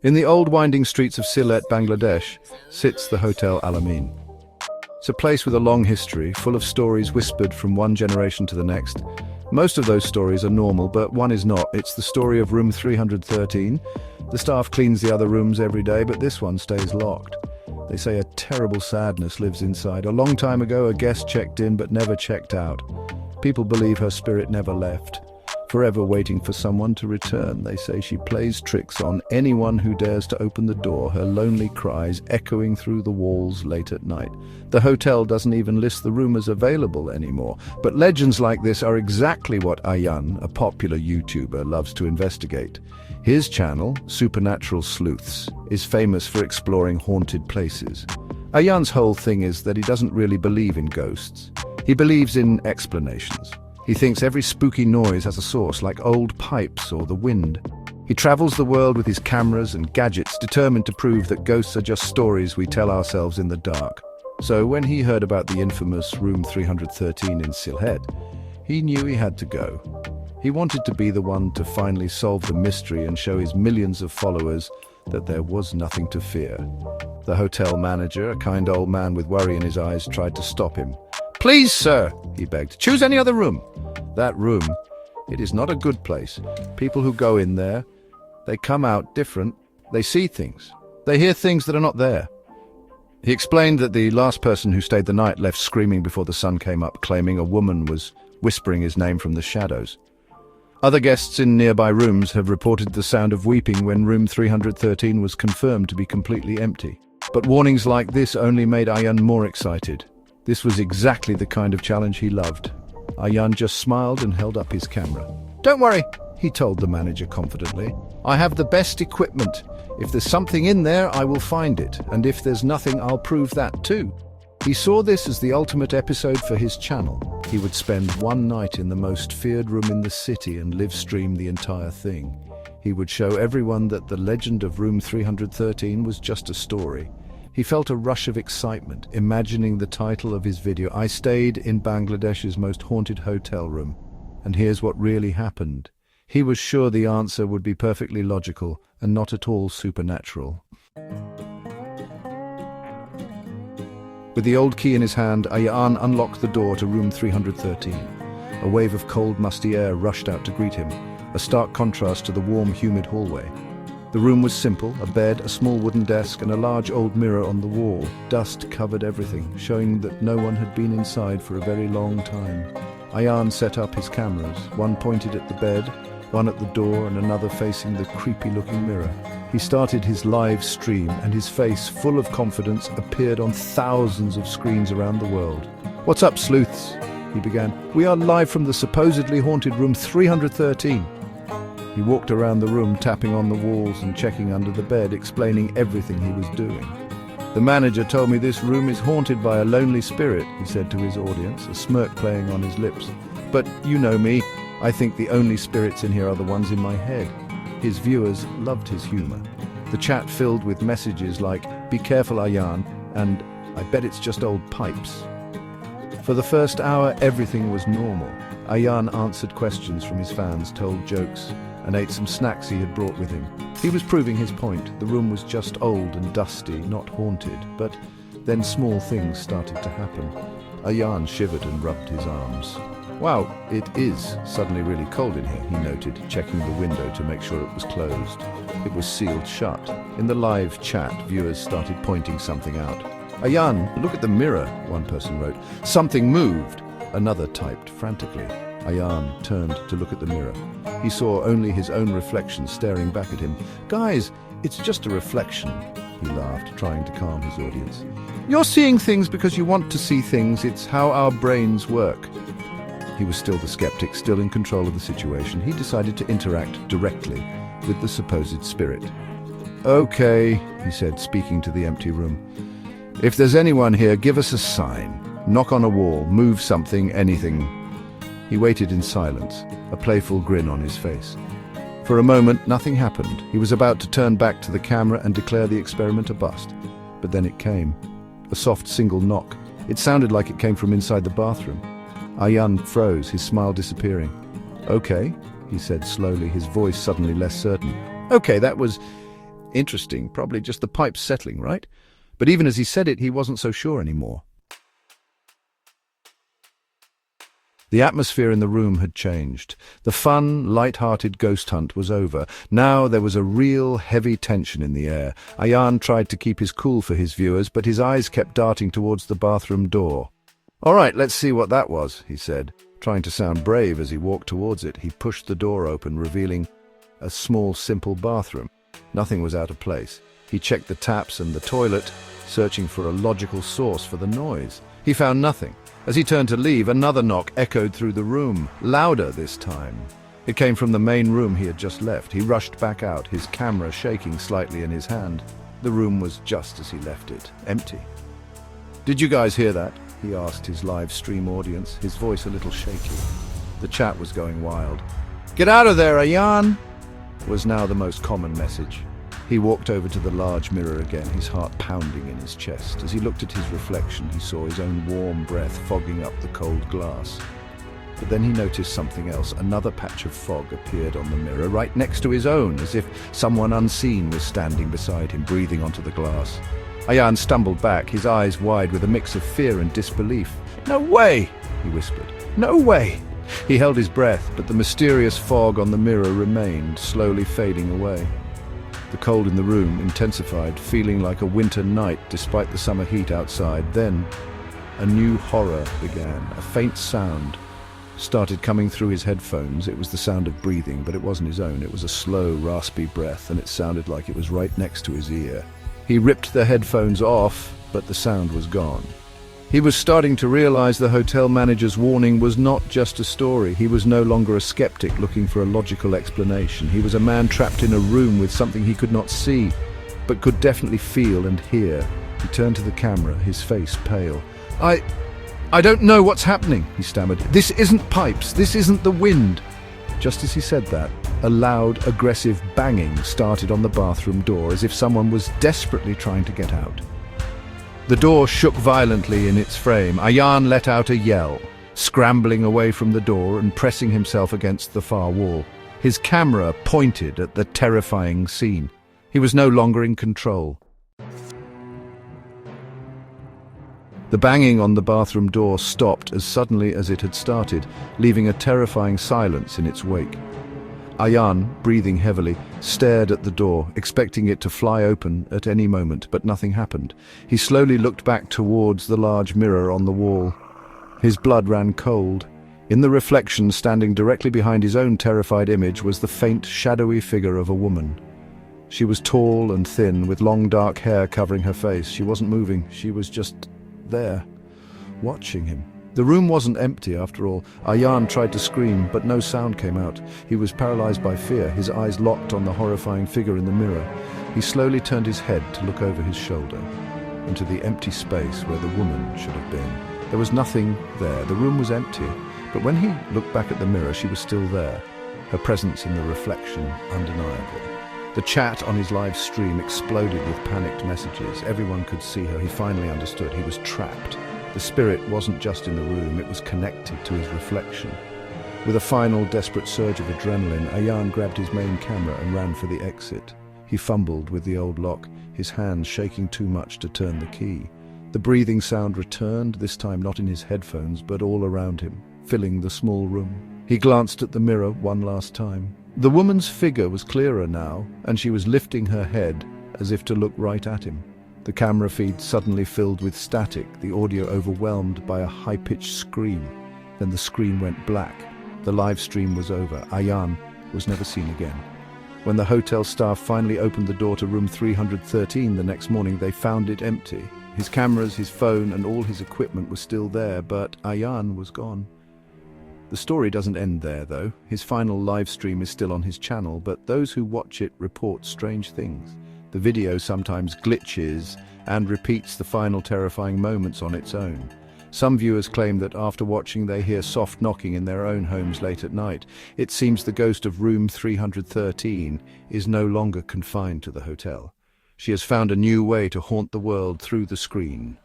In the old winding streets of Sylhet, Bangladesh, sits the Hotel Al-Amin. It's a place with a long history, full of stories whispered from one generation to the next. Most of those stories are normal, but one is not. It's the story of room 313. The staff cleans the other rooms every day, but this one stays locked. They say a terrible sadness lives inside. A long time ago, a guest checked in but never checked out. People believe her spirit never left, forever waiting for someone to return. They say she plays tricks on anyone who dares to open the door, her lonely cries echoing through the walls late at night. The hotel doesn't even list the room as available anymore. But legends like this are exactly what Ayaan, a popular YouTuber, loves to investigate. His channel, Supernatural Sleuths, is famous for exploring haunted places. Ayaan's whole thing is that he doesn't really believe in ghosts. He believes in explanations. He thinks every spooky noise has a source, like old pipes or the wind. He travels the world with his cameras and gadgets, determined to prove that ghosts are just stories we tell ourselves in the dark. So when he heard about the infamous room 313 in Sylhet, he knew he had to go. He wanted to be the one to finally solve the mystery and show his millions of followers that there was nothing to fear. The hotel manager, a kind old man with worry in his eyes, tried to stop him. "Please, sir," he begged, "choose any other room." "That room, it is not a good place. People who go in there, they come out different. They see things. They hear things that are not there." He explained that the last person who stayed the night left screaming before the sun came up, claiming a woman was whispering his name from the shadows. Other guests in nearby rooms have reported the sound of weeping when room 313 was confirmed to be completely empty. But warnings like this only made Ayaan more excited. This was exactly the kind of challenge he loved. Ayaan just smiled and held up his camera. "Don't worry," he told the manager confidently. "I have the best equipment. If there's something in there, I will find it. And if there's nothing, I'll prove that too." He saw this as the ultimate episode for his channel. He would spend one night in the most feared room in the city and live stream the entire thing. He would show everyone that the legend of room 313 was just a story. He felt a rush of excitement, imagining the title of his video, "I stayed in Bangladesh's most haunted hotel room, and here's what really happened." He was sure the answer would be perfectly logical and not at all supernatural. With the old key in his hand, Ayaan unlocked the door to room 313. A wave of cold, musty air rushed out to greet him, a stark contrast to the warm, humid hallway. The room was simple: a bed, a small wooden desk, and a large old mirror on the wall. Dust covered everything, showing that no one had been inside for a very long time. Ayaan set up his cameras, one pointed at the bed, one at the door, and another facing the creepy-looking mirror. He started his live stream, and his face, full of confidence, appeared on thousands of screens around the world. "What's up, sleuths?" he began. "We are live from the supposedly haunted room 313. He walked around the room, tapping on the walls and checking under the bed, explaining everything he was doing. "The manager told me this room is haunted by a lonely spirit," he said to his audience, a smirk playing on his lips. "But you know me. I think the only spirits in here are the ones in my head." His viewers loved his humor. The chat filled with messages like, "Be careful, Ayaan," and "I bet it's just old pipes." For the first hour, everything was normal. Ayaan answered questions from his fans, told jokes, and ate some snacks he had brought with him. He was proving his point. The room was just old and dusty, not haunted. But then small things started to happen. Ayaan shivered and rubbed his arms. "Wow, it is suddenly really cold in here," he noted, checking the window to make sure it was closed. It was sealed shut. In the live chat, viewers started pointing something out. "Ayaan, look at the mirror," one person wrote. "Something moved," another typed frantically. Ayaan turned to look at the mirror. He saw only his own reflection staring back at him. "Guys, it's just a reflection," he laughed, trying to calm his audience. "You're seeing things because you want to see things. It's how our brains work." He was still the skeptic, still in control of the situation. He decided to interact directly with the supposed spirit. "Okay," he said, speaking to the empty room. "If there's anyone here, give us a sign. Knock on a wall, move something, anything." He waited in silence, a playful grin on his face. For a moment, nothing happened. He was about to turn back to the camera and declare the experiment a bust. But then it came. A soft single knock. It sounded like it came from inside the bathroom. Ayaan froze, his smile disappearing. "Okay," he said slowly, his voice suddenly less certain. "Okay, that was..." Interesting, probably just the pipes settling, right? But even as he said it, he wasn't so sure anymore. The atmosphere in the room had changed. The fun, light-hearted ghost hunt was over. Now there was a real, heavy tension in the air. Ayaan tried to keep his cool for his viewers, but his eyes kept darting towards the bathroom door. "All right, let's see what that was," he said. Trying to sound brave as he walked towards it, he pushed the door open, revealing a small, simple bathroom. Nothing was out of place. He checked the taps and the toilet, searching for a logical source for the noise. He found nothing. As he turned to leave, another knock echoed through the room, louder this time. It came from the main room he had just left. He rushed back out, his camera shaking slightly in his hand. The room was just as he left it, empty. "Did you guys hear that?" he asked his live stream audience, his voice a little shaky. The chat was going wild. "Get out of there, Ayaan!" was now the most common message. He walked over to the large mirror again, his heart pounding in his chest. As he looked at his reflection, he saw his own warm breath fogging up the cold glass. But then he noticed something else. Another patch of fog appeared on the mirror, right next to his own, as if someone unseen was standing beside him, breathing onto the glass. Ayaan stumbled back, his eyes wide with a mix of fear and disbelief. "No way!" he whispered. "No way!" He held his breath, but the mysterious fog on the mirror remained, slowly fading away. The cold in the room intensified, feeling like a winter night despite the summer heat outside. Then, a new horror began. A faint sound started coming through his headphones. It was the sound of breathing, but it wasn't his own. It was a slow, raspy breath, and it sounded like it was right next to his ear. He ripped the headphones off, but the sound was gone. He was starting to realize the hotel manager's warning was not just a story. He was no longer a skeptic looking for a logical explanation. He was a man trapped in a room with something he could not see, but could definitely feel and hear. He turned to the camera, his face pale. I don't know what's happening," he stammered. "This isn't pipes. This isn't the wind." Just as he said that, a loud, aggressive banging started on the bathroom door, as if someone was desperately trying to get out. The door shook violently in its frame. Ayaan let out a yell, scrambling away from the door and pressing himself against the far wall. His camera pointed at the terrifying scene. He was no longer in control. The banging on the bathroom door stopped as suddenly as it had started, leaving a terrifying silence in its wake. Ayaan, breathing heavily, stared at the door, expecting it to fly open at any moment, but nothing happened. He slowly looked back towards the large mirror on the wall. His blood ran cold. In the reflection, standing directly behind his own terrified image, was the faint, shadowy figure of a woman. She was tall and thin, with long dark hair covering her face. She wasn't moving. She was just there, watching him. The room wasn't empty, after all. Ayaan tried to scream, but no sound came out. He was paralyzed by fear, his eyes locked on the horrifying figure in the mirror. He slowly turned his head to look over his shoulder, into the empty space where the woman should have been. There was nothing there. The room was empty. But when he looked back at the mirror, she was still there, her presence in the reflection undeniable. The chat on his live stream exploded with panicked messages. Everyone could see her. He finally understood. He was trapped. The spirit wasn't just in the room, it was connected to his reflection. With a final desperate surge of adrenaline, Ayaan grabbed his main camera and ran for the exit. He fumbled with the old lock, his hands shaking too much to turn the key. The breathing sound returned, this time not in his headphones, but all around him, filling the small room. He glanced at the mirror one last time. The woman's figure was clearer now, and she was lifting her head as if to look right at him. The camera feed suddenly filled with static, the audio overwhelmed by a high-pitched scream. Then the screen went black. The live stream was over. Ayaan was never seen again. When the hotel staff finally opened the door to room 313 the next morning, they found it empty. His cameras, his phone, and all his equipment were still there, but Ayaan was gone. The story doesn't end there, though. His final live stream is still on his channel, but those who watch it report strange things. The video sometimes glitches and repeats the final terrifying moments on its own. Some viewers claim that after watching they hear soft knocking in their own homes late at night. It seems the ghost of room 313 is no longer confined to the hotel. She has found a new way to haunt the world through the screen.